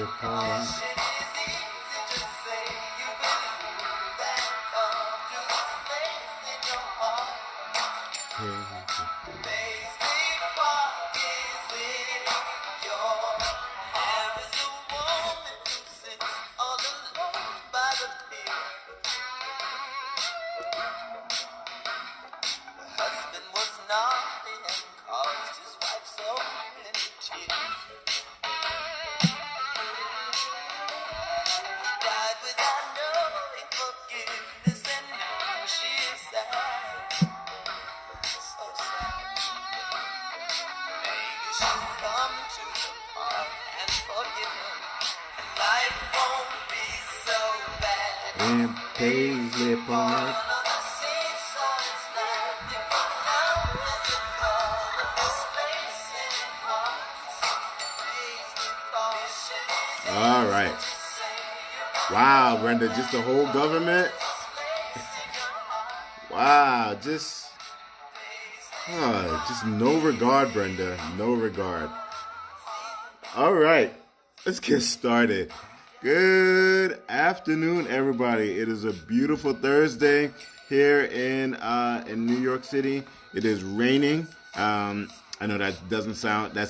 apart. And Paisley Park. All right. Wow, Brenda, just the whole government. Wow, just no regard, Brenda. No regard. All right, let's get started. Good afternoon, everybody. It is a beautiful Thursday here in New York City. It is raining. I know that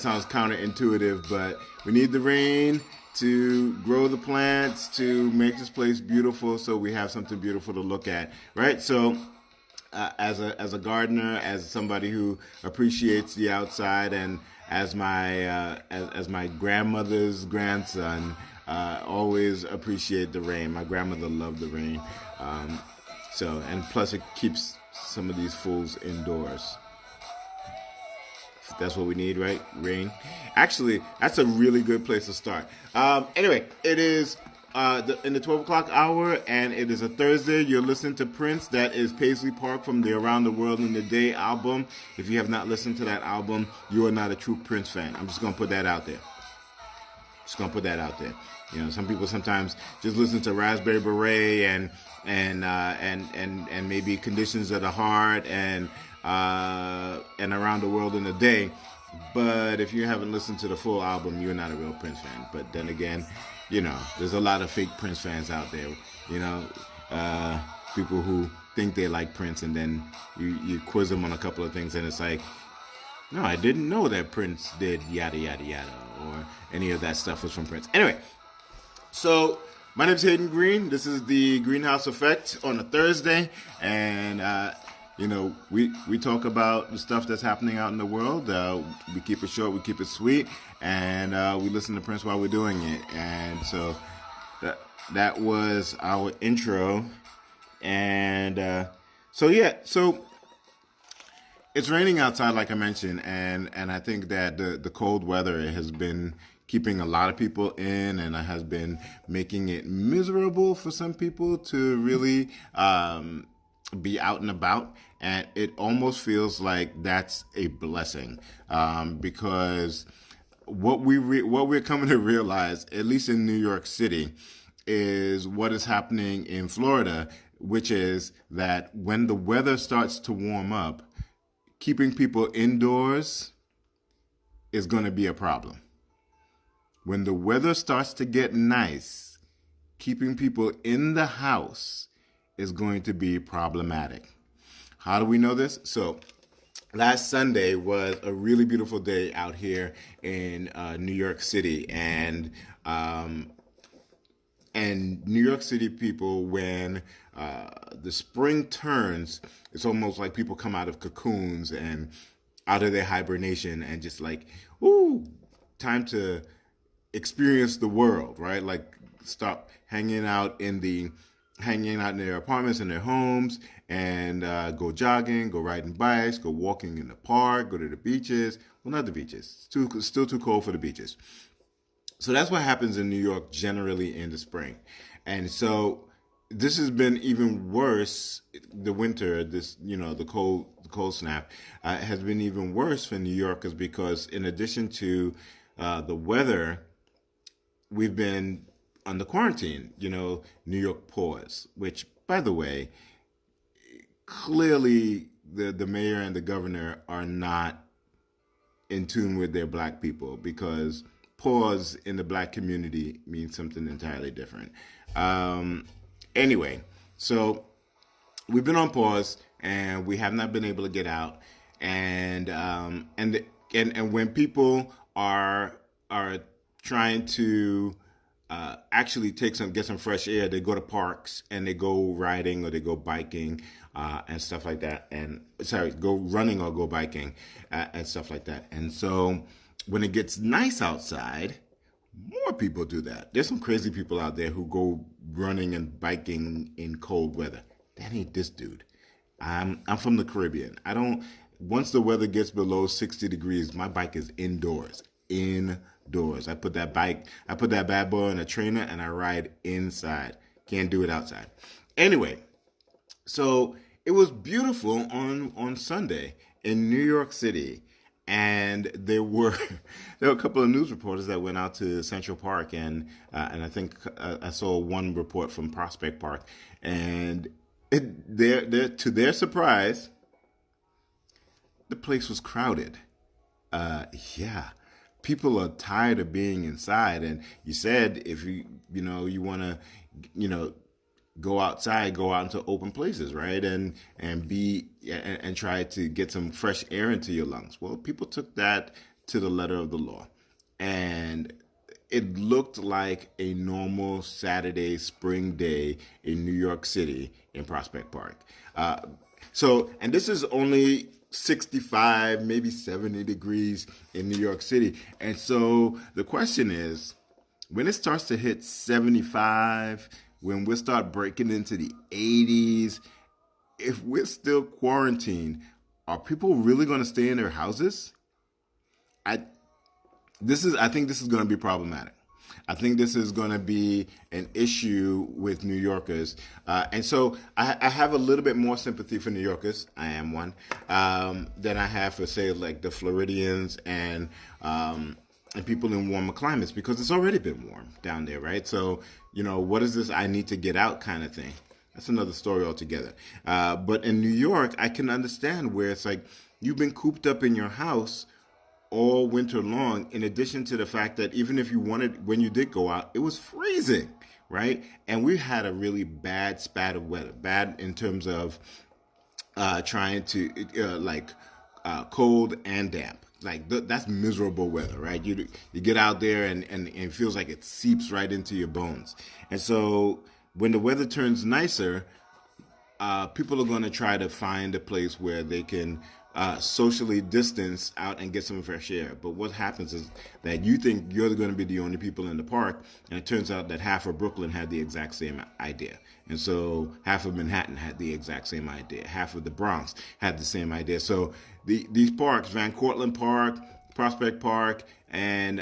sounds counterintuitive, but we need the rain to grow the plants, to make this place beautiful, so we have something beautiful to look at, right? So, as a gardener, as somebody who appreciates the outside, and as my grandmother's grandson, always appreciate the rain. My grandmother loved the rain, and plus it keeps some of these fools indoors. That's what we need, right? Rain. Actually, that's a really good place to start. Anyway, it is in the 12 o'clock hour, and it is a Thursday. You're listening to Prince. That is Paisley Park from the Around the World in a Day album. If you have not listened to that album, you are not a true Prince fan. I'm just going to put that out there. You know, some people sometimes just listen to Raspberry Beret and maybe Conditions of the Heart and Around the World in a Day. But if you haven't listened to the full album, you're not a real Prince fan. But then again, you know, there's a lot of fake Prince fans out there. You know, people who think they like Prince, and then you quiz them on a couple of things, and it's like, no, I didn't know that Prince did yada yada yada, or any of that stuff was from Prince. Anyway, so my name is Hayden Greene. This is the Greenhouse Effect on a Thursday, and you know, we talk about the stuff that's happening out in the world. We keep it short, we keep it sweet, and we listen to Prince while we're doing it. And so that was our intro. And so it's raining outside, like I mentioned, and I think that the cold weather has been keeping a lot of people in, and has been making it miserable for some people to really be out and about. And it almost feels like that's a blessing, because what we're coming to realize, at least in New York City, is what is happening in Florida, which is that when the weather starts to warm up, keeping people indoors is going to be a problem. When the weather starts to get nice, keeping people in the house is going to be problematic. How do we know this? So last Sunday was a really beautiful day out here in New York City, and New York City people, when the spring turns, it's almost like people come out of cocoons and out of their hibernation, and just like, ooh, time to experience the world, right? Like, stop hanging out in their apartments and their homes, and go jogging, go riding bikes, go walking in the park, go to the beaches. Well, not the beaches. It's still too cold for the beaches. So that's what happens in New York generally in the spring. And so this has been even worse. The winter, the cold snap has been even worse for New Yorkers, because in addition to the weather, we've been under quarantine, New York pause, which, by the way, clearly the mayor and the governor are not in tune with their black people, because pause in the black community means something entirely different. Anyway, so we've been on pause and we have not been able to get out. And when people are trying to actually get some fresh air, they go to parks and they go riding or they go biking and stuff like that. And sorry, go running or go biking and stuff like that. And so when it gets nice outside, more people do that. There's some crazy people out there who go running and biking in cold weather. That ain't this dude. I'm from the Caribbean. I don't. Once the weather gets below 60 degrees, my bike is indoors. Indoors. I put that bad boy on a trainer and I ride inside. Can't do it outside. Anyway, so it was beautiful on Sunday in New York City. And there were a couple of news reporters that went out to Central Park, and I think I saw one report from Prospect Park, and to their surprise, the place was crowded. Yeah, people are tired of being inside, and you said if you want to go outside, go out into open places, right? And try to get some fresh air into your lungs. Well, people took that to the letter of the law. And it looked like a normal Saturday spring day in New York City in Prospect Park. And this is only 65, maybe 70 degrees in New York City. And so the question is, when it starts to hit 75, when we start breaking into the 80s, if we're still quarantined, are people really going to stay in their houses? I think this is going to be problematic. I think this is going to be an issue with New Yorkers. And so I have a little bit more sympathy for New Yorkers. I am one. Than I have for, say, like the Floridians and people in warmer climates, because it's already been warm down there, right? So, what is this I need to get out kind of thing? That's another story altogether. But in New York, I can understand where it's like you've been cooped up in your house all winter long, in addition to the fact that even if when you did go out, it was freezing, right? And we had a really bad spat of weather, bad in terms of trying to cold and damp. Like that's miserable weather, right? You get out there and it feels like it seeps right into your bones. And so when the weather turns nicer, people are going to try to find a place where they can socially distance out and get some fresh air. But what happens is that you think you're going to be the only people in the park, and it turns out that half of Brooklyn had the exact same idea. And so half of Manhattan had the exact same idea. Half of the Bronx had the same idea. So these parks, Van Cortlandt Park, Prospect Park, and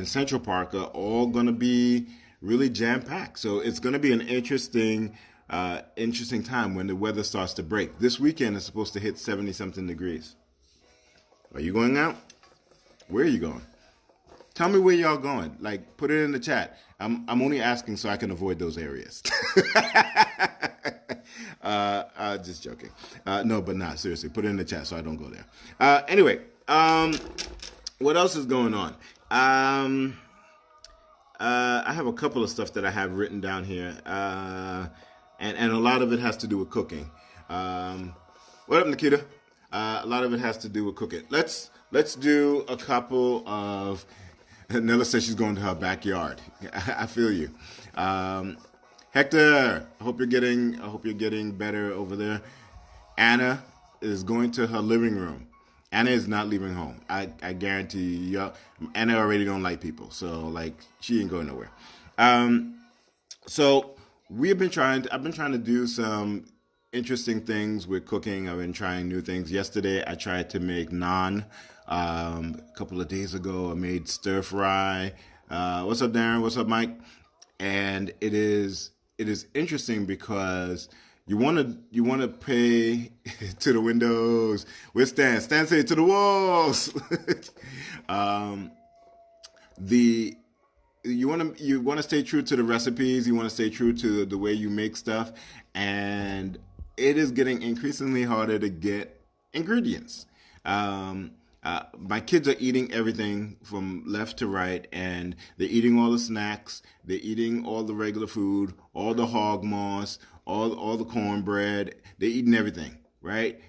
Central Park are all going to be really jam-packed. So it's going to be an interesting time when the weather starts to break. This weekend is supposed to hit 70-something degrees. Are you going out? Where are you going? Tell me where y'all going. Like, put it in the chat. I'm only asking so I can avoid those areas. Just joking. No, but not seriously. Put it in the chat so I don't go there. Anyway, what else is going on? I have a couple of stuff that I have written down here. And a lot of it has to do with cooking. What up, Nikita? A lot of it has to do with cooking. Let's do a couple of. Nella says she's going to her backyard. I feel you. Hector, I hope you're getting better over there. Anna is going to her living room. Anna is not leaving home. I guarantee you. Anna already don't like people, so like she ain't going nowhere. So I've been trying to do some interesting things with cooking. I've been trying new things. Yesterday, I tried to make naan. A couple of days ago, I made stir fry. What's up, Darren? What's up, Mike? And it is interesting because you want to pay to the windows. Where's Stan? Stan say to the walls. You want to stay true to the recipes. You want to stay true to the way you make stuff, and it is getting increasingly harder to get ingredients. My kids are eating everything from left to right, and they're eating all the snacks. They're eating all the regular food, all the hog moss, all the cornbread. They're eating everything, right?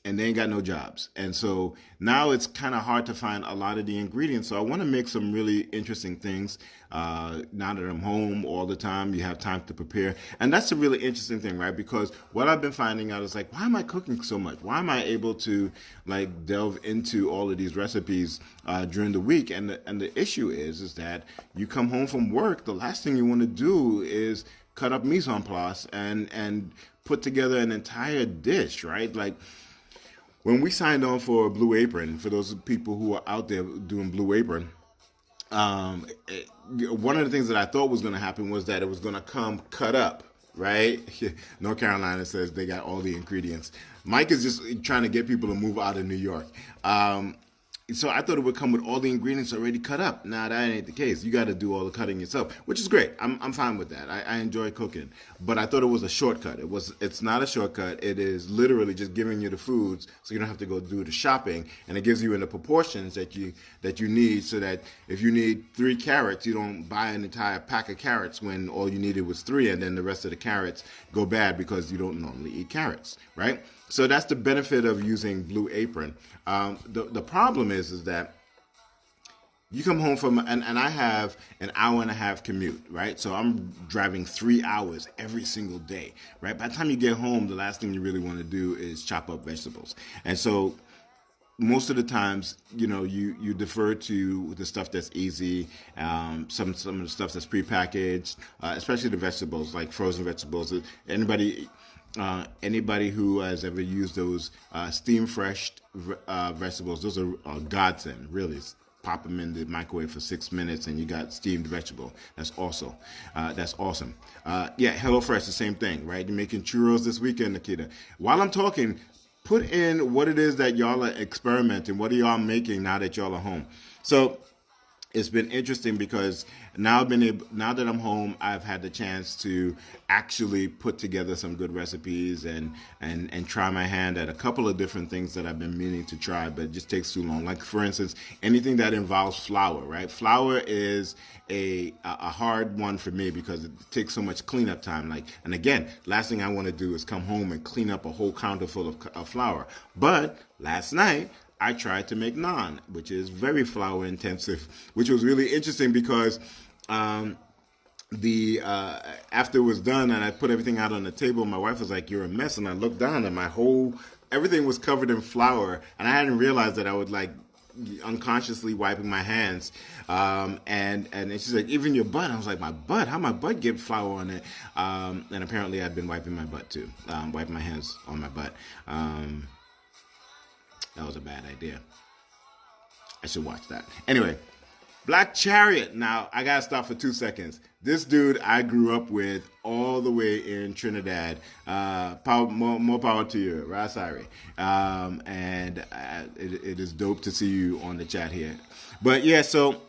And they ain't got no jobs. And so now it's kind of hard to find a lot of the ingredients. So I want to make some really interesting things. Now that I'm home all the time, you have time to prepare. And that's a really interesting thing, right? Because what I've been finding out is like, why am I cooking so much? Why am I able to like delve into all of these recipes during the week? And the issue is that you come home from work, the last thing you want to do is cut up mise en place and put together an entire dish, right? Like, when we signed on for Blue Apron, for those people who are out there doing Blue Apron, one of the things that I thought was going to happen was that it was going to come cut up, right? North Carolina says they got all the ingredients. Mike is just trying to get people to move out of New York. So I thought it would come with all the ingredients already cut up. Now that ain't the case. You got to do all the cutting yourself, which is great. I'm fine with that. I enjoy cooking, but I thought it was a shortcut. It's not a shortcut. It is literally just giving you the foods, so you don't have to go do the shopping, and it gives you in the proportions that you need, so that if you need 3 carrots, you don't buy an entire pack of carrots when all you needed was 3, and then the rest of the carrots go bad because you don't normally eat carrots, right? So that's the benefit of using Blue Apron. The problem is that you come home from, and I have an hour and a half commute, right? So I'm driving 3 hours every single day, right? By the time you get home, the last thing you really want to do is chop up vegetables. And so most of the times, you defer to the stuff that's easy, some of the stuff that's prepackaged, especially the vegetables, like frozen vegetables. Anybody who has ever used those steam fresh vegetables, those are a godsend, really. Pop them in the microwave for 6 minutes and you got steamed vegetable. That's awesome. HelloFresh, the same thing, right? You're making churros this weekend, Nikita. While I'm talking, put in what it is that y'all are experimenting. What are y'all making now that y'all are home? So it's been interesting because now that I'm home, I've had the chance to actually put together some good recipes and try my hand at a couple of different things that I've been meaning to try, but it just takes too long. Like, for instance, anything that involves flour, right? Flour is a hard one for me because it takes so much cleanup time. And again, last thing I want to do is come home and clean up a whole counter full of flour. But last night, I tried to make naan, which is very flour intensive, which was really interesting because after it was done and I put everything out on the table, my wife was like, "You're a mess." And I looked down and everything was covered in flour, and I hadn't realized that I would unconsciously wiping my hands. And she's like, "Even your butt." I was like, "My butt? How my butt get flour on it?" And apparently I'd been wiping my butt too, wiping my hands on my butt. That was a bad idea. I should watch that. Anyway, Black Chariot. Now, I got to stop for 2 seconds. This dude I grew up with all the way in Trinidad. More power to you, Rasari. It is dope to see you on the chat here. But yeah, so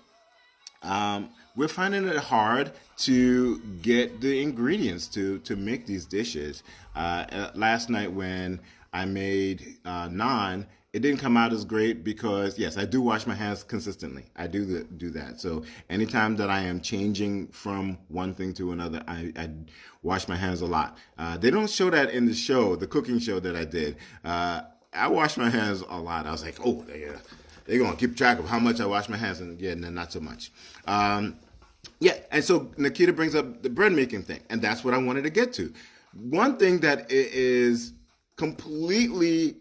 we're finding it hard to get the ingredients to make these dishes. Last night when I made naan, it didn't come out as great because, yes, I do wash my hands consistently. I do that. So anytime that I am changing from one thing to another, I wash my hands a lot. They don't show that in the show, the cooking show that I did. I wash my hands a lot. I was like, oh, they're going to keep track of how much I wash my hands. And yeah, no, not so much. And so Nikita brings up the bread making thing, and that's what I wanted to get to. One thing that is completely,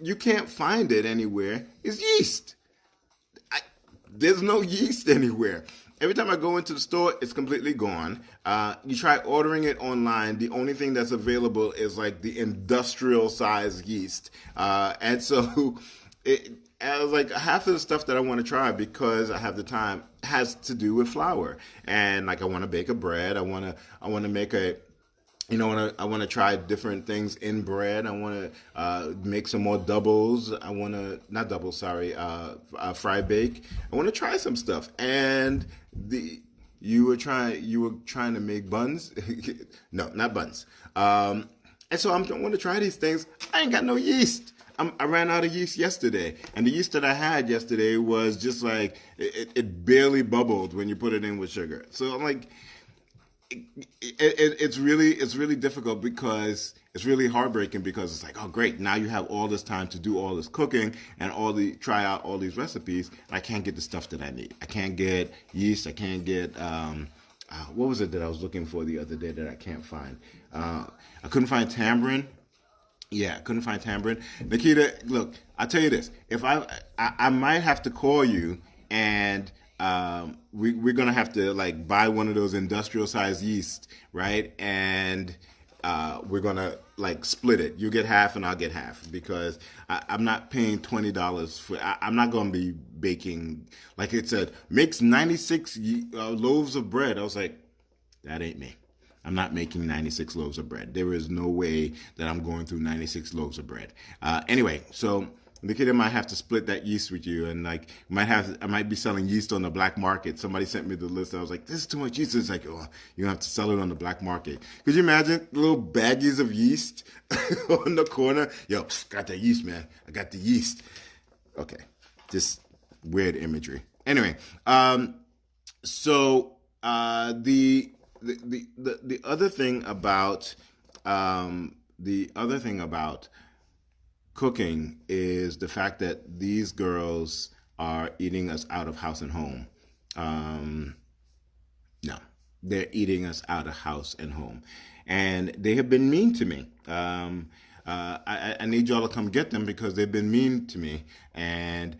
you can't find it anywhere, is yeast. There's no yeast anywhere. Every time I go into the store, it's completely gone. You try ordering it online, the only thing that's available is like the industrial size yeast. And so I was like, half of the stuff that I want to try because I have the time has to do with flour. And like, I want to bake a bread. I want to make I want to try different things in bread. I want to make some more doubles. I want to, not doubles, sorry, fry bake. I want to try some stuff. And you were trying to make buns. No, not buns. And so I want to try these things. I ain't got no yeast. I ran out of yeast yesterday, and the yeast that I had yesterday was just like it barely bubbled when you put it in with sugar. So I'm like, it's really difficult because it's really heartbreaking because it's like, oh great, now you have all this time to do all this cooking and try out all these recipes. And I can't get the stuff that I need. I can't get yeast. I can't get what was it that I was looking for the other day that I can't find? I couldn't find tamarind. Yeah, couldn't find tamarind. Nikita, look, I'll tell you this. If I might have to call you and we're gonna have to like buy one of those industrial sized yeast, right? And we're gonna like split it. You get half and I'll get half because I'm not paying $20 for. I'm not gonna be baking like it said makes 96 loaves of bread. I was like, that ain't me. I'm not making 96 loaves of bread. There is no way that I'm going through 96 loaves of bread. Anyway, so the kid might have to split that yeast with you, and like I might be selling yeast on the black market. Somebody sent me the list. I was like, this is too much yeast. It's like, oh, you have to sell it on the black market. Could you imagine little baggies of yeast on the corner? Yo, got that yeast, man. I got the yeast. Okay, just weird imagery. Anyway, so the other thing about cooking is the fact that these girls are eating us out of house and home. No, they're eating us out of house and home, and they have been mean to me. I need y'all to come get them because they've been mean to me. And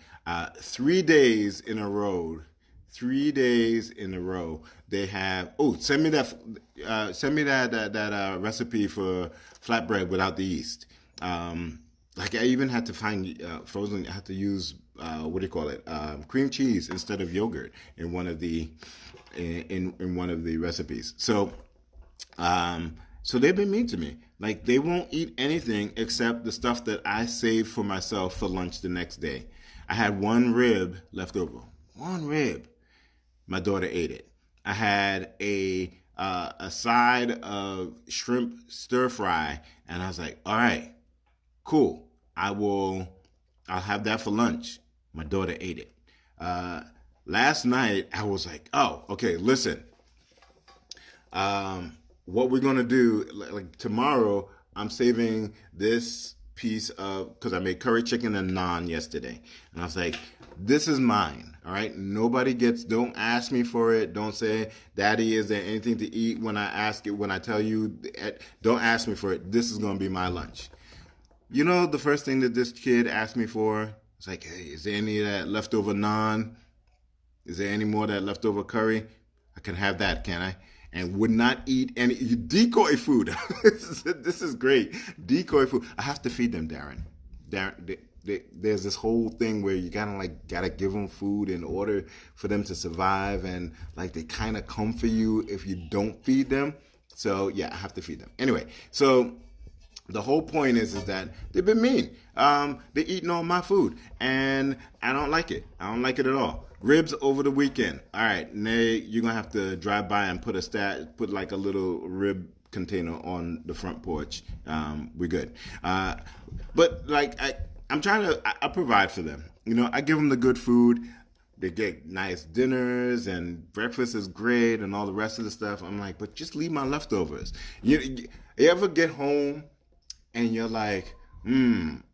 3 days in a row, 3 days in a row, they have. Oh, send me that recipe for flatbread without the yeast. Like I even had to find frozen. I had to use what do you call it? Cream cheese instead of yogurt in one of the in one of the recipes. So so they've been mean to me. Like they won't eat anything except the stuff that I saved for myself for lunch the next day. I had one rib left over. One rib. My daughter ate it. I had a side of shrimp stir fry, and I was like, all right, cool. I'll have that for lunch. My daughter ate it. Last night I was like, oh, okay, listen. What we're gonna do, like tomorrow, I'm saving this piece of, because I made curry chicken and naan yesterday. And I was like, this is mine, all right? Don't ask me for it. Don't say, Daddy, is there anything to eat when I ask it, when I tell you, don't ask me for it. This is gonna be my lunch. You know, the first thing that this kid asked me for, it's like, hey, is there any of that leftover naan? Is there any more of that leftover curry? I can have that, can I? And would not eat any decoy food. This is great. Decoy food. I have to feed them, Darren. There's this whole thing where you gotta give them food in order for them to survive, and like they kind of come for you if you don't feed them. So yeah, I have to feed them. Anyway, so the whole point is that they've been mean. They're eating all my food, and I don't like it. I don't like it at all. Ribs over the weekend. All right, Nay, you're gonna have to drive by and put like a little rib container on the front porch. We're good. But like I'm trying to, I provide for them. You know, I give them the good food. They get nice dinners and breakfast is great and all the rest of the stuff. I'm like, but just leave my leftovers. You ever get home and you're like,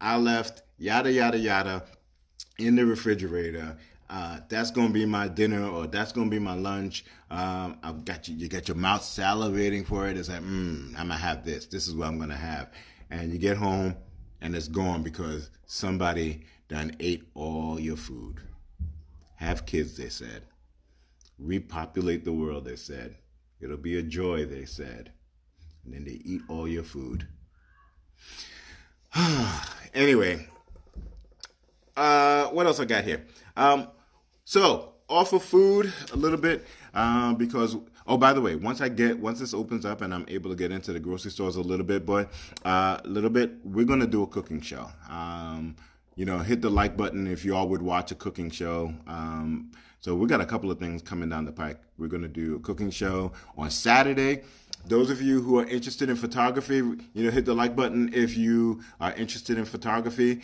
I left yada, yada, yada in the refrigerator. That's going to be my dinner, or that's going to be my lunch. I've got you got your mouth salivating for it. It's like, I'm going to have this. This is what I'm going to have. And you get home and it's gone because somebody done ate all your food. Have kids, they said. Repopulate the world, they said. It'll be a joy, they said. And then they eat all your food. Anyway, what else I got here? So off of food a little bit because by the way, once this opens up and I'm able to get into the grocery stores a little bit, we're gonna do a cooking show. Hit the like button if you all would watch a cooking show. So we got a couple of things coming down the pike. We're gonna do a cooking show on Saturday. Those of you who are interested in photography, hit the like button if you are interested in photography.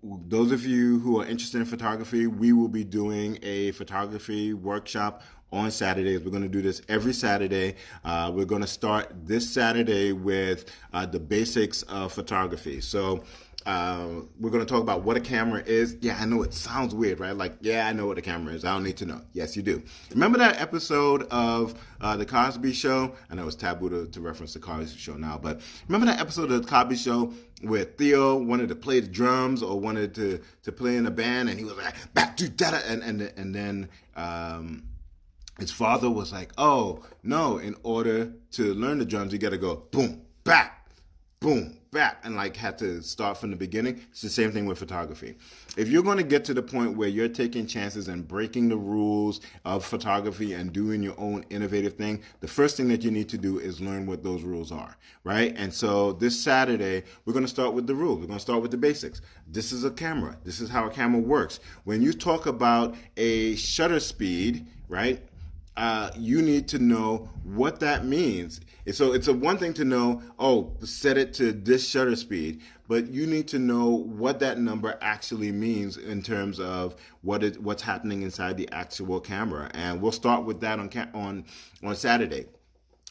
Those of you who are interested in photography, we will be doing a photography workshop on Saturdays. We're going to do this every Saturday. We're going to start this Saturday with the basics of photography. So we're going to talk about what a camera is. Yeah, I know it sounds weird, right? Like, yeah, I know what a camera is. I don't need to know. Yes, you do. Remember that episode of The Cosby Show? I know it's taboo to reference The Cosby Show now, but remember that episode of The Cosby Show where Theo wanted to play the drums or wanted to play in a band, and he was like, back to data, and then his father was like, oh, no, in order to learn the drums, you got to go boom, back, boom, back, and like had to start from the beginning. It's the same thing with photography. If you're going to get to the point where you're taking chances and breaking the rules of photography and doing your own innovative thing, the first thing that you need to do is learn what those rules are, right? And so this Saturday, we're going to start with the rules. We're going to start with the basics. This is a camera. This is how a camera works. When you talk about a shutter speed, right? You need to know what that means. So it's a one thing to know, set it to this shutter speed, but you need to know what that number actually means in terms of what's happening inside the actual camera. And we'll start with that on Saturday.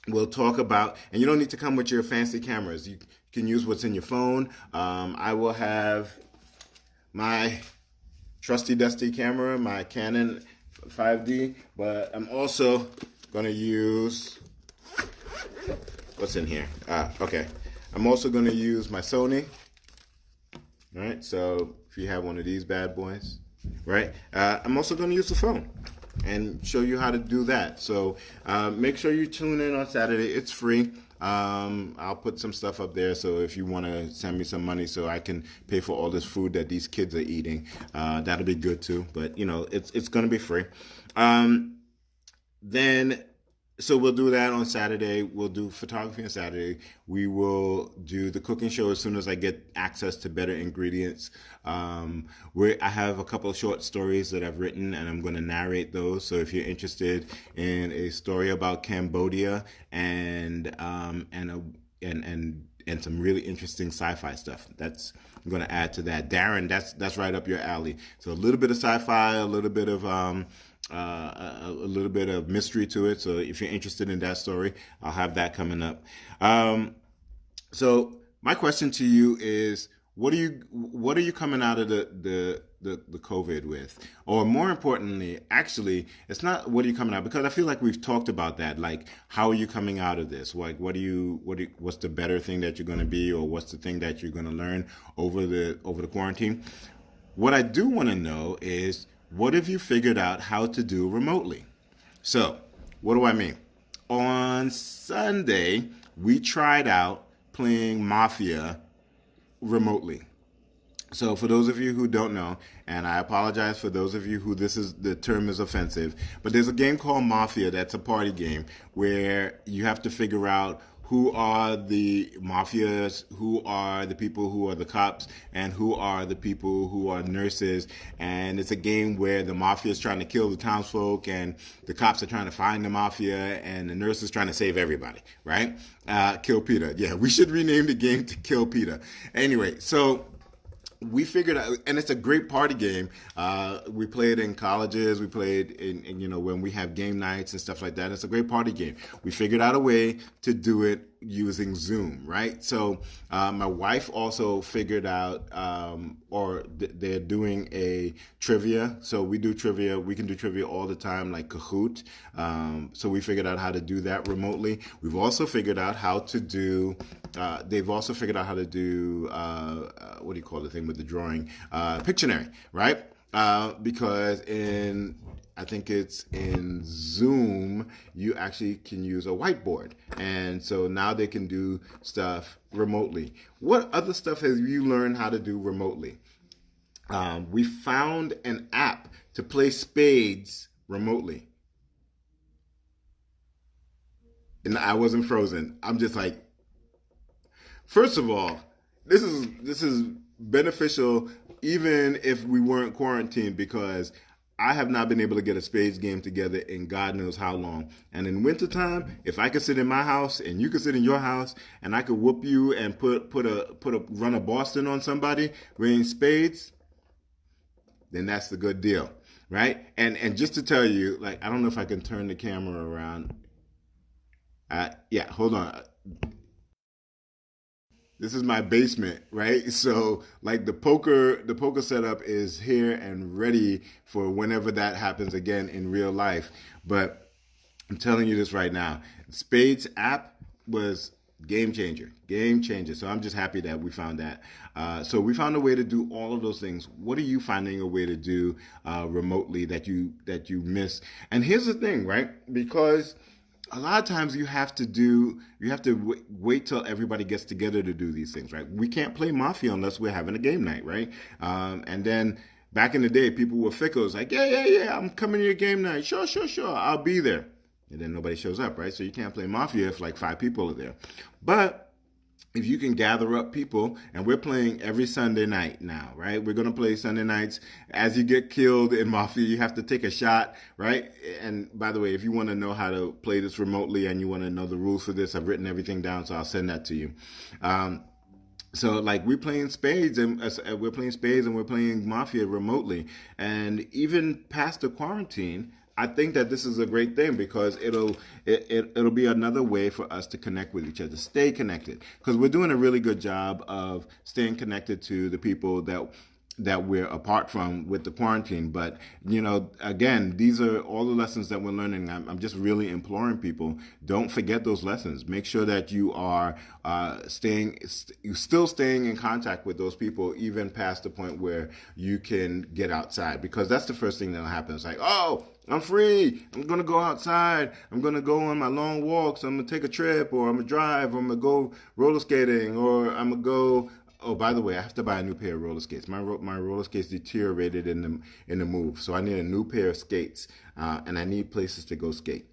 We'll talk about, and you don't need to come with your fancy cameras. You can use what's in your phone. I will have my trusty dusty camera, my Canon 5D, but I'm also going to use, what's in here? Okay. I'm also going to use my Sony. All right. So if you have one of these bad boys, right? I'm also going to use the phone and show you how to do that. So make sure you tune in on Saturday. It's free. I'll put some stuff up there, so if you want to send me some money so I can pay for all this food that these kids are eating, that'll be good too. But it's going to be free. So we'll do that on Saturday. We'll do photography on Saturday. We will do the cooking show as soon as I get access to better ingredients. I have a couple of short stories that I've written, and I'm going to narrate those. So if you're interested in a story about Cambodia and some really interesting sci-fi stuff, I'm going to add to that. Darren, that's right up your alley. So a little bit of sci-fi, a little bit of mystery to it. So if you're interested in that story, I'll have that coming up. So my question to you is, what are you coming out of the COVID with? Or more importantly, actually, it's not what are you coming out, because I feel like we've talked about that. Like, how are you coming out of this? Like, what's the better thing that you're going to be, or what's the thing that you're going to learn over the quarantine? What I do want to know is, what have you figured out how to do remotely? So, what do I mean? On Sunday, we tried out playing Mafia remotely. So for those of you who don't know, and I apologize for those of you who the term is offensive, but there's a game called Mafia that's a party game where you have to figure out who are the mafias, who are the people who are the cops, and who are the people who are nurses. And it's a game where the mafia is trying to kill the townsfolk, and the cops are trying to find the mafia, and the nurse is trying to save everybody, right? Kill Peter. Yeah, we should rename the game to Kill Peter. Anyway, so we figured out, and it's a great party game. We play it in colleges. We play it in when we have game nights and stuff like that. It's a great party game. We figured out a way to do it using Zoom, right? So my wife also figured out, they're doing a trivia. So we do trivia. We can do trivia all the time, like Kahoot. So we figured out how to do that remotely. We've also figured out how to do. They've also figured out how to do what do you call the thing with the drawing? Pictionary, right? Because I think it's in Zoom, you actually can use a whiteboard. And so now they can do stuff remotely. What other stuff have you learned how to do remotely? We found an app to play spades remotely. And I wasn't frozen. I'm just like, first of all, this is beneficial even if we weren't quarantined, because I have not been able to get a spades game together in God knows how long. And in wintertime, if I could sit in my house and you could sit in your house and I could whoop you and put a run of Boston on somebody wearing spades, then that's the good deal, right? And just to tell you, like, I don't know if I can turn the camera around. Yeah, hold on. This is my basement, right? So like the poker setup is here and ready for whenever that happens again in real life. But I'm telling you this right now. Spades app was game changer. So I'm just happy that we found that. So we found a way to do all of those things. What are you finding a way to do remotely that you miss? And here's the thing, right? Because a lot of times you have to wait till everybody gets together to do these things, right? We can't play Mafia unless we're having a game night, right? And then back in the day, people were fickle. It's like, yeah, I'm coming to your game night. Sure, I'll be there. And then nobody shows up, right? So you can't play Mafia if like 5 people are there. But if you can gather up people, and we're playing every Sunday night now, right? We're going to play Sunday nights. As you get killed in Mafia, you have to take a shot, right? And by the way, if you want to know how to play this remotely and you want to know the rules for this, I've written everything down, so I'll send that to you. So like we're playing spades and we're playing Mafia remotely, and even past the quarantine, I think that this is a great thing because it'll be another way for us to connect with each other, stay connected, because we're doing a really good job of staying connected to the people that we're apart from with the quarantine. But again, these are all the lessons that we're learning. I'm just really imploring people: don't forget those lessons. Make sure that you are still staying in contact with those people, even past the point where you can get outside, because that's the first thing that'll happen. It's like, oh, I'm free. I'm going to go outside. I'm going to go on my long walks. I'm going to take a trip, or I'm going to drive, or I'm going to go roller skating, or I'm going to go. Oh, by the way, I have to buy a new pair of roller skates. My roller skates deteriorated in the move, so I need a new pair of skates, and I need places to go skate.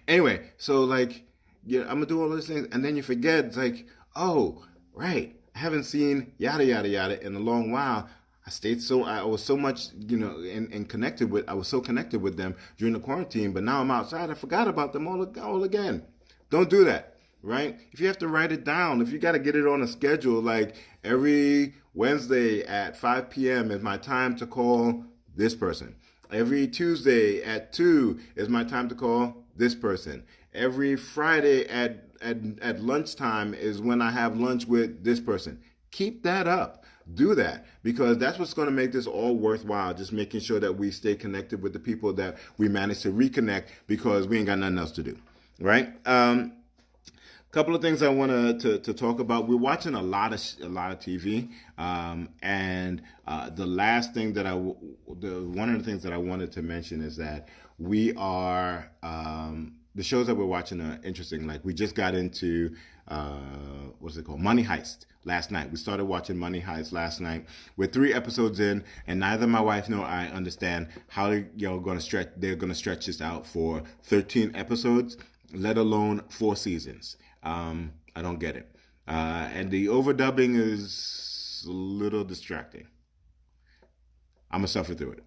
Anyway, so like, yeah, I'm gonna do all those things, and then you forget. It's like, oh, right, I haven't seen yada yada yada in a long while. I was so much, and connected with. I was so connected with them during the quarantine, but now I'm outside. I forgot about them all again. Don't do that. Right? If you have to write it down, if you got to get it on a schedule, like every Wednesday at 5 p.m. is my time to call this person. Every Tuesday at 2 is my time to call this person. Every Friday at lunchtime is when I have lunch with this person. Keep that up. Do that, because that's what's going to make this all worthwhile. Just making sure that we stay connected with the people that we manage to reconnect, because we ain't got nothing else to do. Right? Couple of things I want to talk about. We're watching a lot of TV, and the last thing that one of the things that I wanted to mention is that we are the shows that we're watching are interesting. Like, we just got into what's it called, Money Heist last night. We started watching Money Heist last night. We're 3 episodes in, and neither my wife nor I understand how they're going to stretch this out for 13 episodes, let alone 4 seasons. I don't get it. And the overdubbing is a little distracting. I'm going to suffer through it,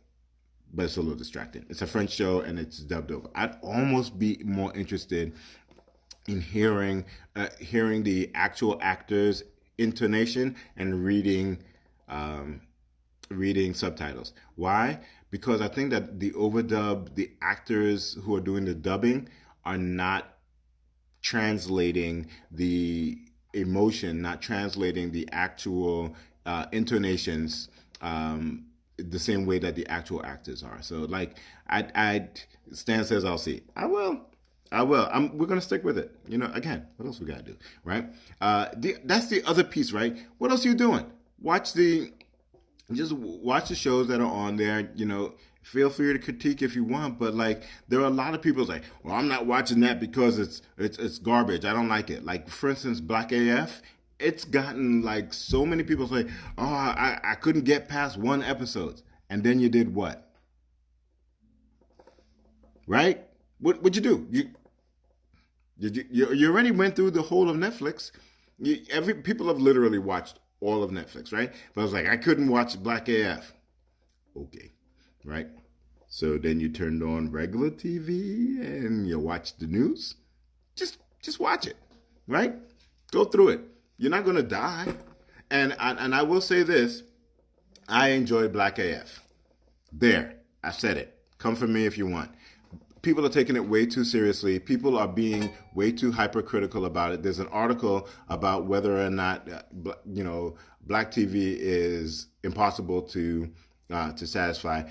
but it's a little distracting. It's a French show and it's dubbed over. I'd almost be more interested in hearing the actual actors' intonation and reading subtitles. Why? Because I think that the actors who are doing the dubbing are not translating the emotion, not translating the actual intonations the same way that the actual actors are. So, like, Stan says, I'll see. I will. We're gonna stick with it. Again, what else we gotta do, right? That's the other piece, right? What else are you doing? Just watch the shows that are on there. Feel free to critique if you want, but like, there are a lot of people like, well, I'm not watching that because it's garbage. I don't like it. Like, for instance, Black AF. It's gotten like so many people say, oh, I couldn't get past 1 episode, and then you did what? Right? What'd you do? You already went through the whole of Netflix. People have literally watched all of Netflix, right? But I was like, I couldn't watch Black AF. Okay. right? So then you turned on regular TV and you watch the news. Just watch it, right? Go through it. You're not gonna die. And I will say this: I enjoy Black AF. There, I said it. Come for me if you want. People are taking it way too seriously. People are being way too hypercritical about it. There's an article about whether or not black TV is impossible to satisfy.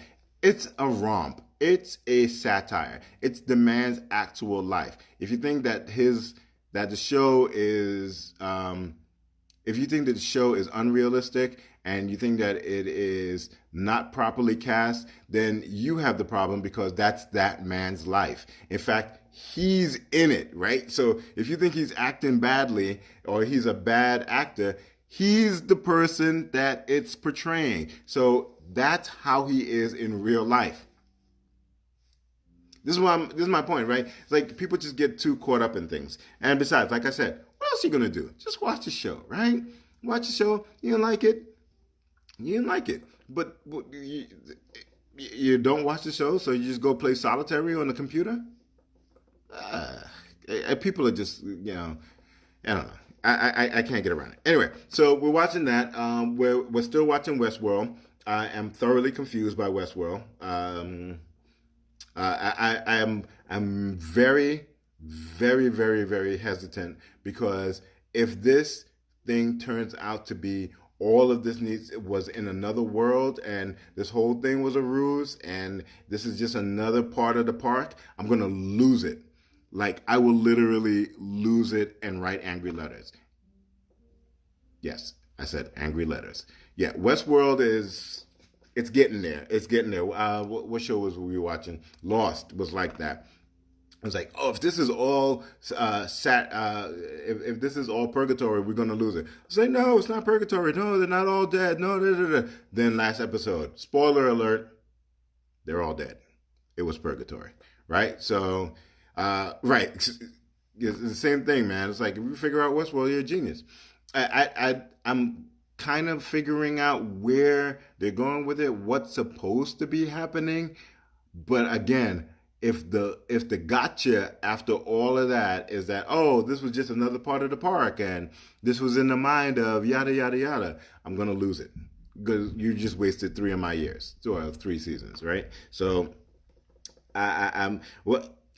It's a romp. It's a satire. It's the man's actual life. If you think that the show is if you think that the show is unrealistic and you think that it is not properly cast, then you have the problem because that's that man's life. In fact, he's in it, right? So if you think he's acting badly or he's a bad actor, he's the person that it's portraying. So that's how he is in real life. This is my point, right? It's like people just get too caught up in things. And besides, like I said, what else are you gonna do? Just watch the show, right? Watch the show. You didn't like it. You didn't like it. But you don't watch the show, so you just go play solitary on the computer? People are just, I don't know. I can't get around it. Anyway, so we're watching that. We're still watching Westworld. I am thoroughly confused by Westworld. I'm very, very, very, very hesitant because if this thing turns out to be all of this was in another world and this whole thing was a ruse and this is just another part of the park, I'm going to lose it. Like, I will literally lose it and write angry letters. Yes, I said angry letters. Yeah, Westworld it's getting there. It's getting there. What show was we watching? Lost was like that. I was like, oh, if this is all if this is all purgatory, we're gonna lose it. I was like, no, it's not purgatory. No, they're not all dead. No, da, da, da. Then last episode, spoiler alert, they're all dead. It was purgatory, right? So, right, it's the same thing, man. It's like if you figure out Westworld, you're a genius. I'm kind of figuring out where they're going with it, what's supposed to be happening, but again, if the gotcha after all of that is that, oh, this was just another part of the park and this was in the mind of yada yada yada, I'm gonna lose it because you just wasted 3 of my years, or 3 seasons, right? So I'm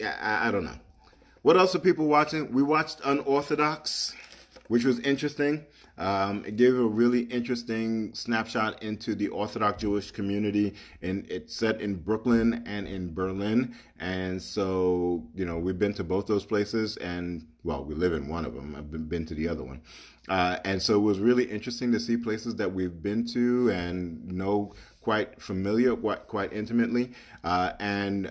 I don't know. What else are people watching? We watched Unorthodox, which was interesting. It gave a really interesting snapshot into the Orthodox Jewish community, and it's set in Brooklyn and in Berlin. And so, we've been to both those places, and well, we live in one of them. I've been to the other one. And so it was really interesting to see places that we've been to and know quite familiar, quite intimately. And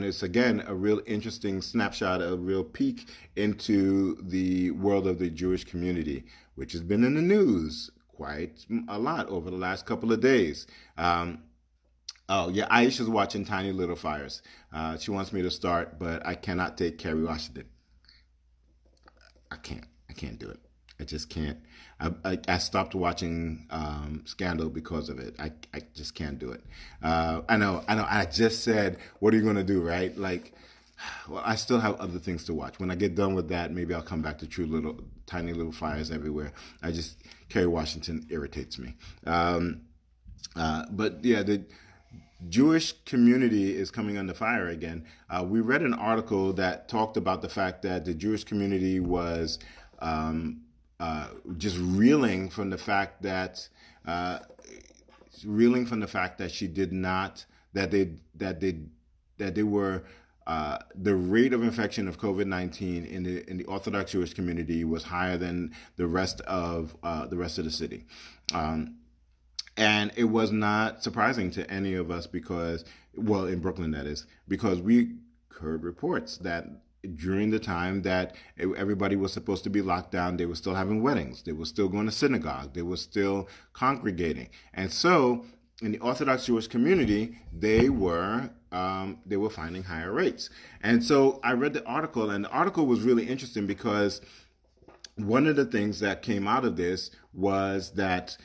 it's, again, a real interesting snapshot, a real peek into the world of the Jewish community, which has been in the news quite a lot over the last couple of days. Oh, yeah, Aisha's watching Tiny Little Fires. She wants me to start, but I cannot take Kerry Washington. I can't do it. I just can't. I stopped watching Scandal because of it. I just can't do it. I know. I just said, what are you going to do, right? Like, well, I still have other things to watch. When I get done with that, maybe I'll come back to Tiny Little Fires everywhere. Kerry Washington irritates me. But yeah, the Jewish community is coming under fire again. We read an article that talked about the fact that the Jewish community was just reeling from the fact that she did not that they were the rate of infection of COVID-19 in the Orthodox Jewish community was higher than the rest of the city. And it was not surprising to any of us because, well, in Brooklyn, that is, because we heard reports that during the time that everybody was supposed to be locked down, they were still having weddings. They were still going to synagogue. They were still congregating. And so in the Orthodox Jewish community, they were finding higher rates. And so I read the article, and the article was really interesting because one of the things that came out of this was that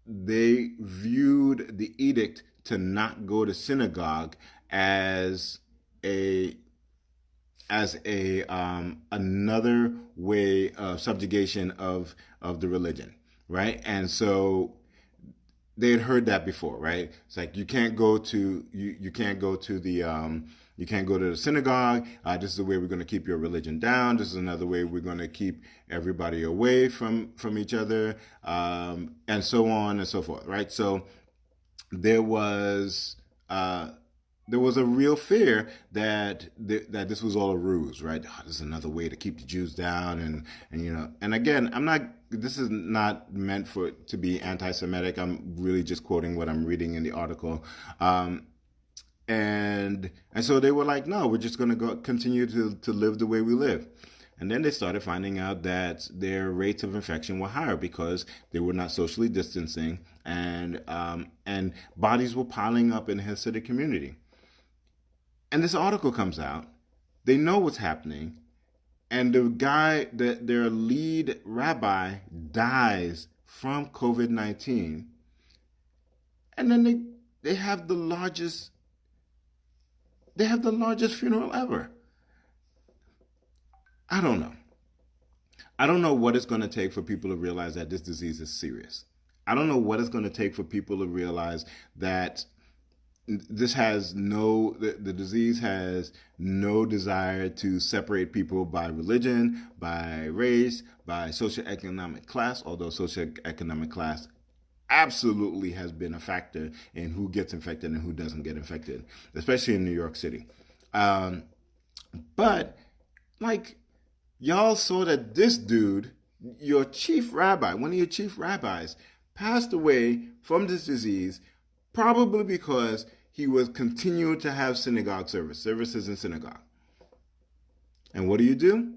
they viewed the edict to not go to synagogue as a another way of subjugation of the religion, right? And so they had heard that before, right? It's like you can't go to you can't go to the you can't go to the synagogue. This is the way we're going to keep your religion down. This is another way we're going to keep everybody away from each other, and so on and so forth, right? So there was there was a real fear that that this was all a ruse, right? Oh, this is another way to keep the Jews down, and you know, and again, I'm not. This is not meant for to be anti-Semitic. I'm really just quoting what I'm reading in the article, and so they were like, no, we're just going to go continue to live the way we live. And then they started finding out that their rates of infection were higher because they were not socially distancing, and bodies were piling up in the Hasidic community. And this article comes out. They know what's happening, and the guy, their lead rabbi, dies from COVID-19, and then they have the largest funeral ever. I don't know. I don't know what it's going to take for people to realize that this disease is serious. I don't know what it's going to take for people to realize that the disease has no desire to separate people by religion, by race, by socioeconomic class, although socioeconomic class absolutely has been a factor in who gets infected and who doesn't get infected, especially in New York City. But, like, y'all saw that this dude, your chief rabbi, one of your chief rabbis, passed away from this disease, probably because he was continuing to have synagogue services in synagogue. And what do?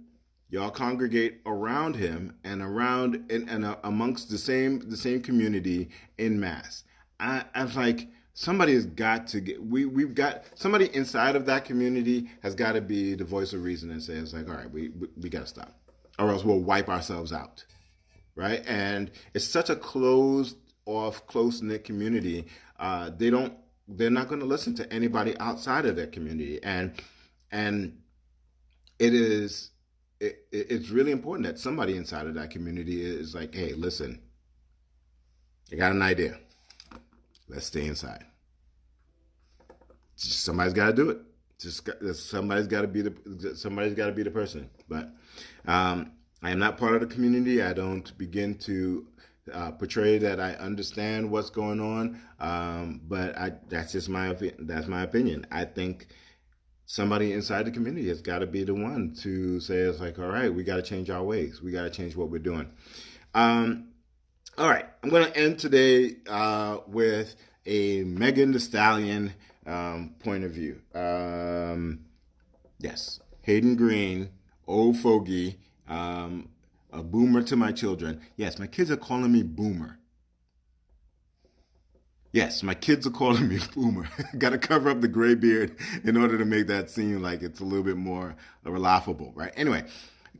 Y'all congregate around him and around and amongst the same community in mass. I was like, somebody has got to get. We've got somebody inside of that community has got to be the voice of reason and say, it's like, all right, we got to stop, or else we'll wipe ourselves out, right? And it's such a closed off, close knit community. They're not going to listen to anybody outside of their community, and it's really important that somebody inside of that community is like, hey, listen, I got an idea. Let's stay inside. Somebody's got to do it. Somebody's got to be the person. But I am not part of the community. I don't begin to portray that I understand what's going on. But that's just my opinion. I think somebody inside the community has got to be the one to say, it's like, all right, we got to change our ways. We got to change what we're doing. All right, I'm going to end today with a Megan Thee Stallion point of view. Yes, Hayden Greene, old fogey, a boomer to my children. Yes, my kids are calling me boomer. Yes, my kids are calling me boomer. Got to cover up the gray beard in order to make that seem like it's a little bit more laughable, right? Anyway,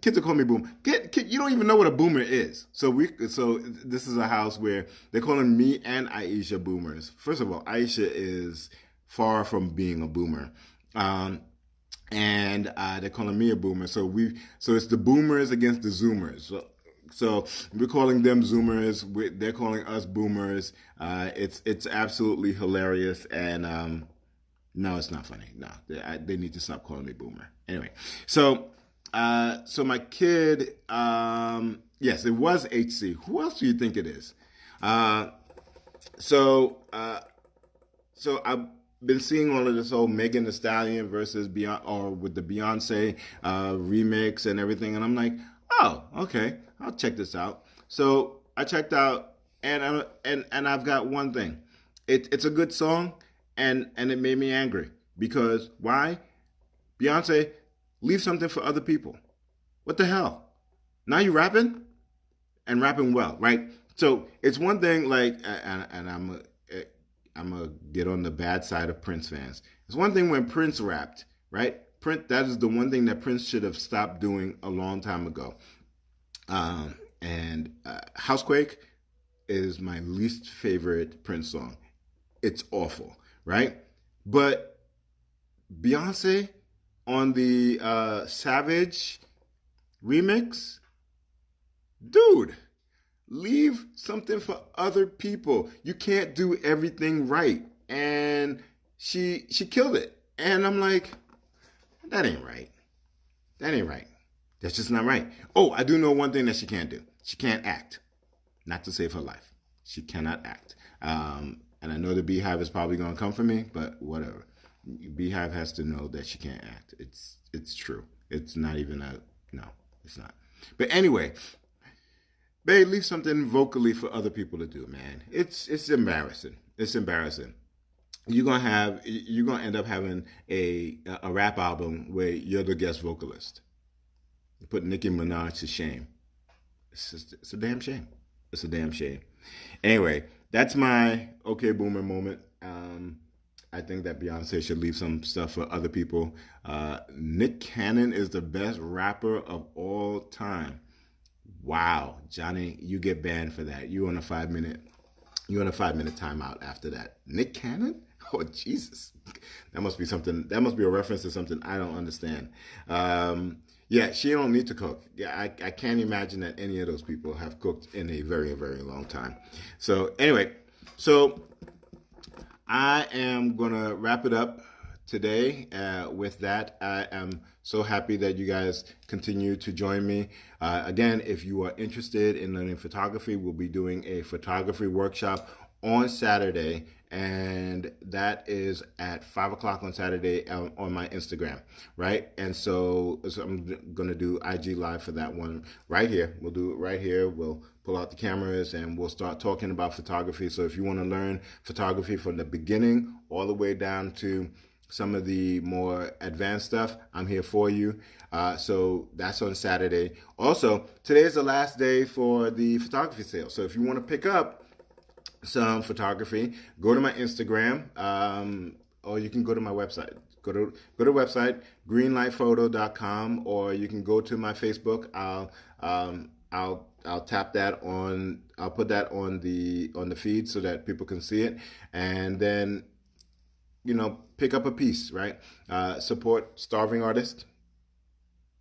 kids are calling me boomer. You don't even know what a boomer is. So this is a house where they're calling me and Aisha boomers. First of all, Aisha is far from being a boomer. And they're calling me a boomer. So it's the boomers against the zoomers. So we're calling them zoomers. They're calling us boomers. It's absolutely hilarious. And no, it's not funny. No, they need to stop calling me boomer. Anyway, so my kid, yes, it was HC. Who else do you think it is? So I've been seeing all of this whole Megan Thee Stallion versus Beyonce, or with the Beyonce remix and everything, and I'm like, oh, okay, I'll check this out. So I checked out, and I've got one thing. It's a good song, and it made me angry because why? Beyonce, leave something for other people. What the hell? Now you rapping, and rapping well, right? So it's one thing, like, and I'm gonna get on the bad side of Prince fans. It's one thing when Prince rapped, right? That is the one thing that Prince should have stopped doing a long time ago. And Housequake, is my least favorite Prince song. It's awful, right? But Beyonce on the Savage remix, dude, leave something for other people. You can't do everything right. And she killed it. And I'm like, that ain't right. That ain't right. That's just not right. Oh, I do know one thing that she can't do. She can't act. Not to save her life. She cannot act. And I know the Beehive is probably going to come for me, but whatever. Beehive has to know that she can't act. It's true. It's not even a no. It's not. But anyway, babe, leave something vocally for other people to do, man. It's embarrassing. It's embarrassing. You're gonna end up having a rap album where you're the guest vocalist. You put Nicki Minaj to shame. It's a damn shame. It's a damn shame. Anyway, that's my okay boomer moment. I think that Beyonce should leave some stuff for other people. Nick Cannon is the best rapper of all time. Wow, Johnny, you get banned for that. You on a 5 minute timeout after that. Nick Cannon? Oh Jesus, that must be something. That must be a reference to something I don't understand. Yeah, she don't need to cook. Yeah, I can't imagine that any of those people have cooked in a very, very long time. So anyway, I am gonna wrap it up today. With that, I am so happy that you guys continue to join me. Again, if you are interested in learning photography, we'll be doing a photography workshop on Saturday, and that is at 5 o'clock on Saturday on my Instagram, right? And so I'm going to do IG Live for that one right here. We'll do it right here. We'll pull out the cameras and we'll start talking about photography. So if you want to learn photography from the beginning all the way down to some of the more advanced stuff, I'm here for you. So that's on Saturday. Also, today is the last day for the photography sale. So if you want to pick up some photography, go to my Instagram, or you can go to my website. Go to the website, greenlightphoto.com, or you can go to my Facebook. I'll tap that on. I'll put that on the feed so that people can see it, and then pick up a piece. Right, support starving artists.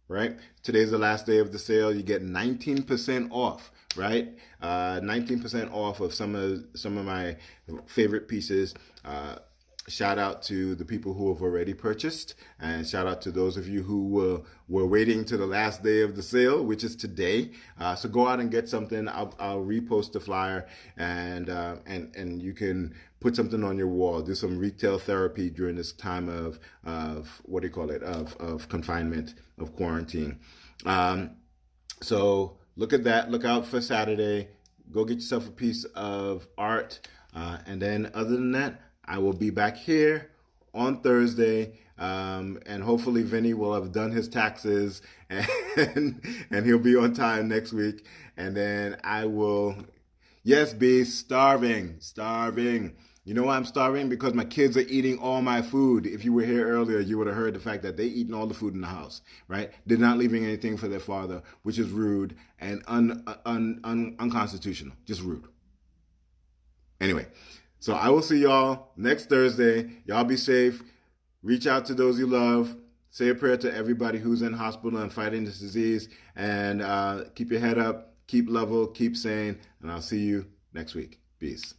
Right, today's the last day of the sale. You get 19% off. Right, 19% off of some of my favorite pieces. Shout out to the people who have already purchased, and shout out to those of you who were waiting to the last day of the sale, which is today. So go out and get something. I'll repost the flyer, and you can put something on your wall. Do some retail therapy during this time of what do you call it? Of confinement, of quarantine. So look at that. Look out for Saturday. Go get yourself a piece of art, and then other than that, I will be back here on Thursday, and hopefully Vinny will have done his taxes, and he'll be on time next week. And then I will, yes, be starving. You know why I'm starving? Because my kids are eating all my food. If you were here earlier, you would have heard the fact that they eating all the food in the house, right? They're not leaving anything for their father, which is rude and unconstitutional. Just rude. Anyway, so I will see y'all next Thursday. Y'all be safe. Reach out to those you love. Say a prayer to everybody who's in hospital and fighting this disease. And keep your head up. Keep level. Keep sane. And I'll see you next week. Peace.